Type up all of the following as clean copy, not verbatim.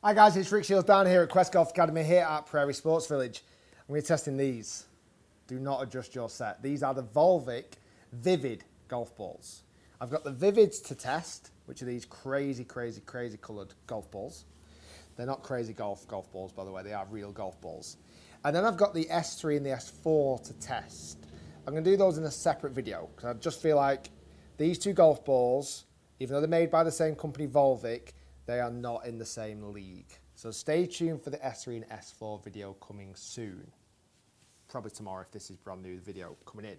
Hi guys, it's Rick Shiels down here at Quest Golf Academy here at Prairie Sports Village. I'm going to be testing these. Do not adjust your set. These are the Volvik Vivid golf balls. I've got the Vivids to test, which are these crazy coloured golf balls. They're not crazy golf balls, by the way. They are real golf balls. And then I've got the S3 and the S4 to test. I'm going to do those in a separate video because I just feel like these two golf balls, even though they're made by the same company, Volvik, they are not in the same league. So stay tuned for the S3 and S4 video coming soon. Probably tomorrow if this is brand new, the video coming in.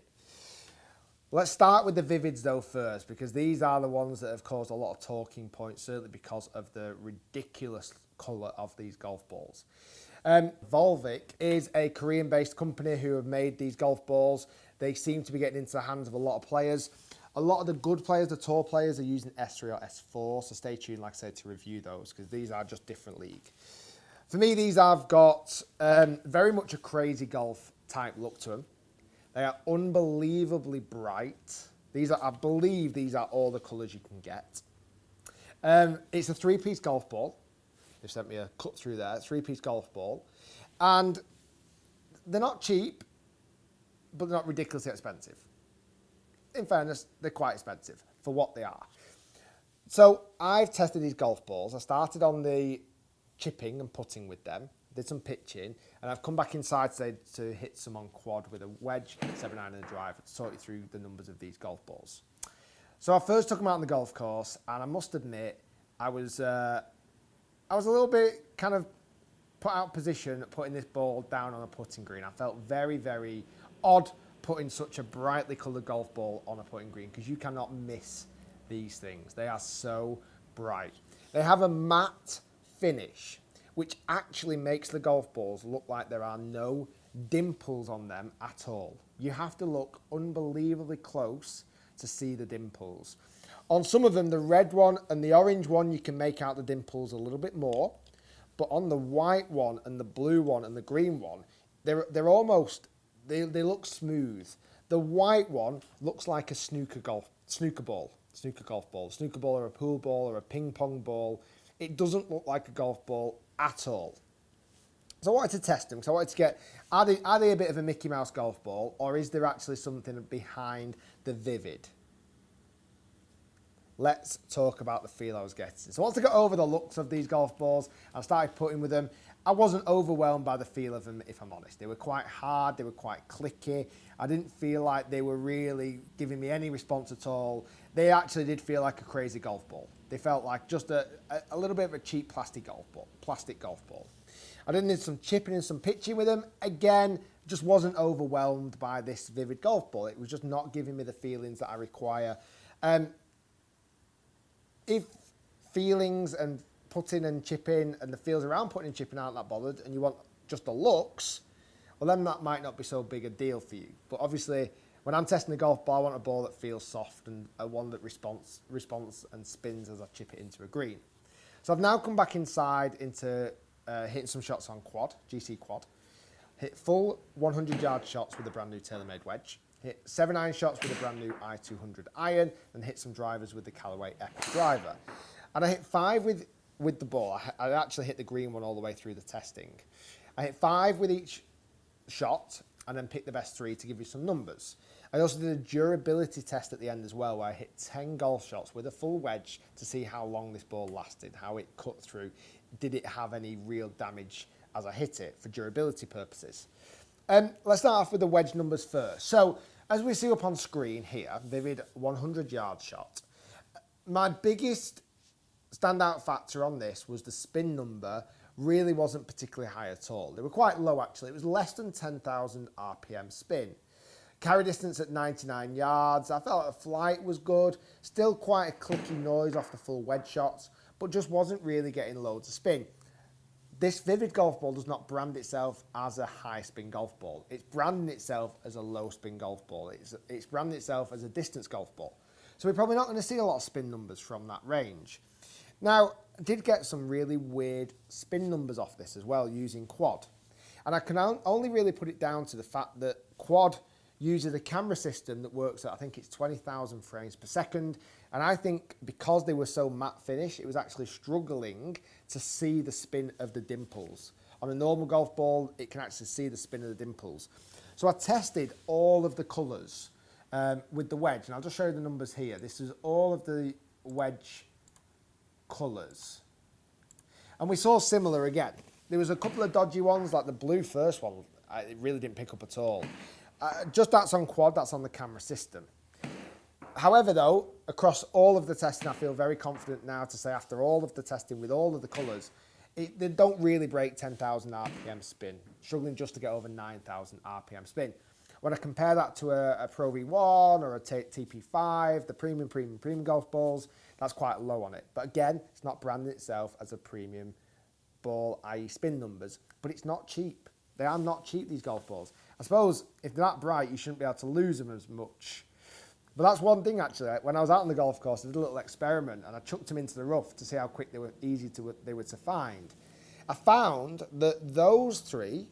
Let's start with the Vivids though first, because these are the ones that have caused a lot of talking points, certainly because of the ridiculous colour of these golf balls. Volvik is a Korean-based company who have made these golf balls. They seem to be getting into the hands of a lot of players. A lot of the good players, the tour players, are using S3 or S4, so stay tuned, like I said, to review those, because these are just different league. For me, these have got very much a crazy golf type look to them. They are unbelievably bright. I believe these are all the colours you can get. It's a three-piece golf ball. They've sent me a cut through there, three-piece golf ball. And they're not cheap, but they're not ridiculously expensive. In fairness, they're quite expensive for what they are. So I've tested these golf balls. I started on the chipping and putting with them, did some pitching, and I've come back inside today to hit some on quad with a wedge, 7-iron and a driver to talk you through the numbers of these golf balls. So I first took them out on the golf course, and I must admit, I was a little bit kind of put out position putting this ball down on a putting green. I felt very odd putting such a brightly coloured golf ball on a putting green, because you cannot miss these things. They are so bright. They have a matte finish, which actually makes the golf balls look like there are no dimples on them at all. You have to look unbelievably close to see the dimples. On some of them, the red one and the orange one, you can make out the dimples a little bit more, but on the white one and the blue one and the green one, they're almost, they look smooth. The white one looks like a snooker golf ball. A snooker ball or a pool ball or a ping pong ball. It doesn't look like a golf ball at all. So I wanted to test them, because I wanted to get, are they a bit of a Mickey Mouse golf ball, or is there actually something behind the Vivid? Let's talk about the feel I was getting. So once I got over the looks of these golf balls, I started putting with them. I wasn't overwhelmed by the feel of them, if I'm honest. They were quite hard, they were quite clicky. I didn't feel like they were really giving me any response at all. They actually did feel like a crazy golf ball. They felt like just a little bit of a cheap plastic golf ball. I did need some chipping and some pitching with them. Again, just wasn't overwhelmed by this Vivid golf ball. It was just not giving me the feelings that I require. If feelings and putting and chipping and the feels around putting and chipping aren't that bothered, and you want just the looks, well then that might not be so big a deal for you. But obviously, when I'm testing the golf ball, I want a ball that feels soft and one that responds and spins as I chip it into a green. So I've now come back inside into hitting some shots on quad, GC quad. Hit full 100-yard shots with a brand new TaylorMade wedge. Hit 7-iron shots with a brand new i200 iron, and hit some drivers with the Callaway Epic driver. And I hit 5 with the ball. I actually hit the green one all the way through the testing. I hit 5 with each shot, and then picked the best 3 to give you some numbers. I also did a durability test at the end as well, where I hit 10 golf shots with a full wedge to see how long this ball lasted, how it cut through, did it have any real damage as I hit it for durability purposes. Let's start off with the wedge numbers first. So, as we see up on screen here, Vivid 100-yard shot. My biggest standout factor on this was the spin number really wasn't particularly high at all. They were quite low actually. It was less than 10,000 RPM spin. Carry distance at 99 yards. I felt the flight was good. Still quite a clicky noise off the full wedge shots, but just wasn't really getting loads of spin. This Vivid golf ball does not brand itself as a high spin golf ball. It's branding itself as a low spin golf ball. It's branding itself as a distance golf ball. So we're probably not going to see a lot of spin numbers from that range. Now, I did get some really weird spin numbers off this as well using quad. And I can only really put it down to the fact that quad uses a camera system that works at, I think it's 20,000 frames per second, And I think because they were so matte finish, it was actually struggling to see the spin of the dimples. On a normal golf ball, it can actually see the spin of the dimples. So I tested all of the colours with the wedge, and I'll just show you the numbers here. This is all of the wedge colours. And we saw similar again. There was a couple of dodgy ones, like the blue first one, it really didn't pick up at all. Just that's on quad, that's on the camera system. However though, across all of the testing, I feel very confident now to say after all of the testing with all of the colours, they don't really break 10,000 RPM spin, struggling just to get over 9,000 RPM spin. When I compare that to a Pro V1 or a TP5, the premium golf balls, that's quite low on it. But again, it's not branded itself as a premium ball, i.e. spin numbers, but it's not cheap. They are not cheap, these golf balls. I suppose if they're that bright, you shouldn't be able to lose them as much. But that's one thing actually. When I was out on the golf course, I did a little experiment and I chucked them into the rough to see how quick they were to find. I found that those three,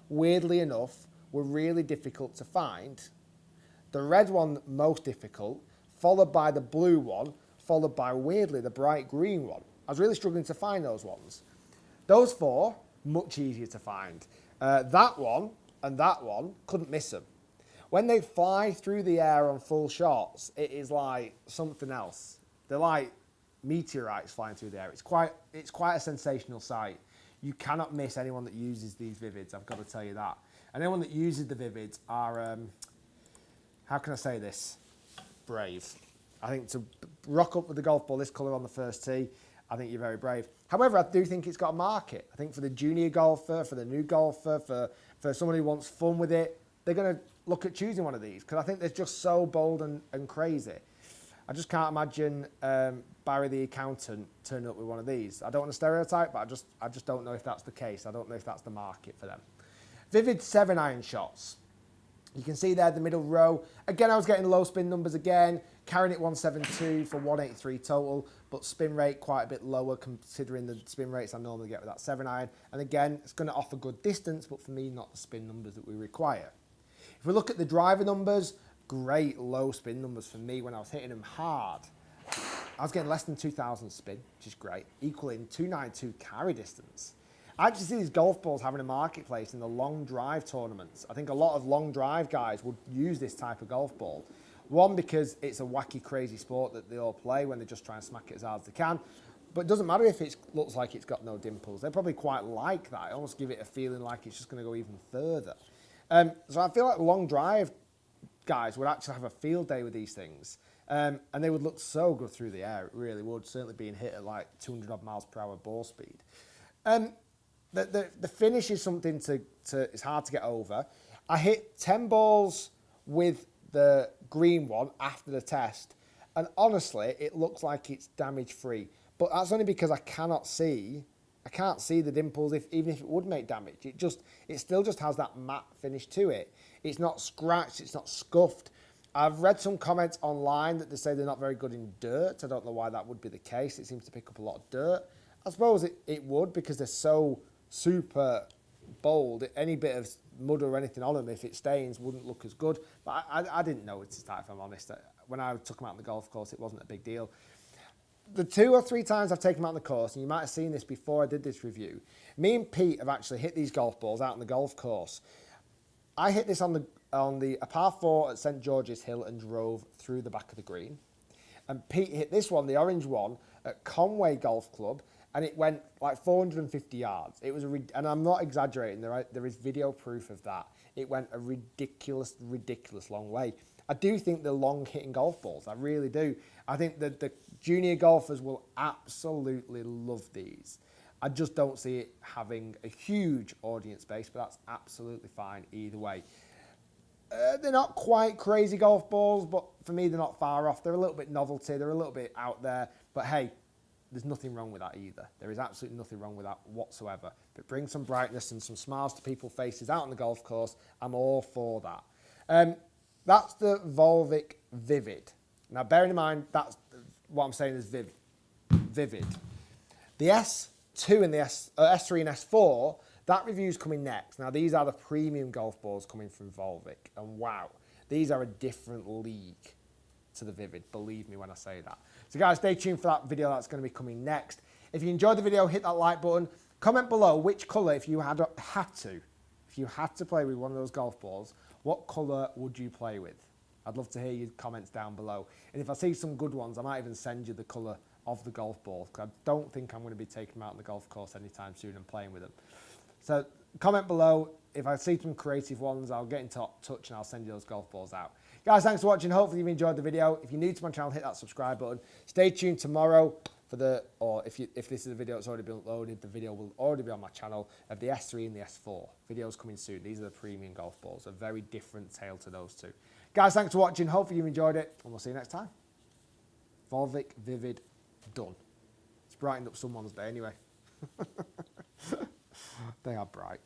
weirdly enough, were really difficult to find. The red one most difficult, followed by the blue one, followed by, weirdly, the bright green one. I was really struggling to find those ones. Those four, much easier to find. That one and that one, couldn't miss them. When they fly through the air on full shots, it is like something else. They're like meteorites flying through the air. It's quite a sensational sight. You cannot miss anyone that uses these Vivids, I've got to tell you that. And anyone that uses the Vivids are, how can I say this? Brave. I think to rock up with the golf ball this colour on the first tee, I think you're very brave. However, I do think it's got a market. I think for the junior golfer, for the new golfer, for someone who wants fun with it, they're going to look at choosing one of these because I think they're just so bold and crazy. I just can't imagine Barry the accountant turning up with one of these. I don't want to stereotype, but I just don't know if that's the case. I don't know if that's the market for them. Vivid 7-iron shots. You can see there the middle row. Again, I was getting low spin numbers again, carrying it 172 for 183 total, but spin rate quite a bit lower considering the spin rates I normally get with that 7-iron. And again, it's going to offer good distance, but for me, not the spin numbers that we require. If we look at the driver numbers, great low spin numbers for me when I was hitting them hard. I was getting less than 2,000 spin, which is great, equaling 292 carry distance. I actually see these golf balls having a marketplace in the long drive tournaments. I think a lot of long drive guys would use this type of golf ball. One, because it's a wacky, crazy sport that they all play when they just try and smack it as hard as they can. But it doesn't matter if it looks like it's got no dimples. They probably quite like that. It almost give it a feeling like it's just going to go even further. So I feel like long drive guys would actually have a field day with these things. And they would look so good through the air. It really would, certainly being hit at like 200 odd miles per hour ball speed. The finish is something it's hard to get over. I hit 10 balls with the green one after the test, and honestly, it looks like it's damage free. But that's only because I can't see the dimples even if it would make damage. It still just has that matte finish to it. It's not scratched, it's not scuffed. I've read some comments online that they say they're not very good in dirt. I don't know why that would be the case. It seems to pick up a lot of dirt. I suppose it would because they're so super bold. Any bit of mud or anything on them, if it stains, wouldn't look as good. But I didn't notice that, if I'm honest. When I took them out on the golf course, it wasn't a big deal. The 2 or 3 times I've taken them out on the course, and you might have seen this before I did this review, me and Pete have actually hit these golf balls out on the golf course. I hit this on a par 4 at St George's Hill and drove through the back of the green. And Pete hit this one, the orange one, at Conway Golf Club, and it went like 450 yards. It was and I'm not exaggerating, there is video proof of that. It went a ridiculous long way. I do think they're long hitting golf balls, I really do. I think that the junior golfers will absolutely love these. I just don't see it having a huge audience base, but that's absolutely fine either way. They're not quite crazy golf balls, but for me, they're not far off. They're a little bit novelty. They're a little bit out there. But hey, there's nothing wrong with that either. There is absolutely nothing wrong with that whatsoever. If it brings some brightness and some smiles to people's faces out on the golf course, I'm all for that. That's the Volvik Vivid. Now, bearing in mind, that's what I'm saying is Vivid. The S2 and the S3 and S4, that review's coming next. Now, these are the premium golf balls coming from Volvik. And wow, these are a different league to the Vivid. Believe me when I say that. So guys, stay tuned for that video that's going to be coming next. If you enjoyed the video, hit that like button. Comment below which colour, if you had to play with one of those golf balls, what colour would you play with? I'd love to hear your comments down below. And if I see some good ones, I might even send you the colour of the golf ball, because I don't think I'm going to be taking them out on the golf course anytime soon and playing with them. So comment below. If I see some creative ones, I'll get in touch and I'll send you those golf balls out. Guys, thanks for watching. Hopefully you've enjoyed the video. If you're new to my channel, hit that subscribe button. Stay tuned tomorrow for if this is a video that's already been uploaded, the video will already be on my channel of the S3 and the S4. Videos coming soon. These are the premium golf balls. A very different tale to those two. Guys, thanks for watching. Hopefully you've enjoyed it, and we'll see you next time. Volvik Vivid done. It's brightened up someone's day anyway. They are bright.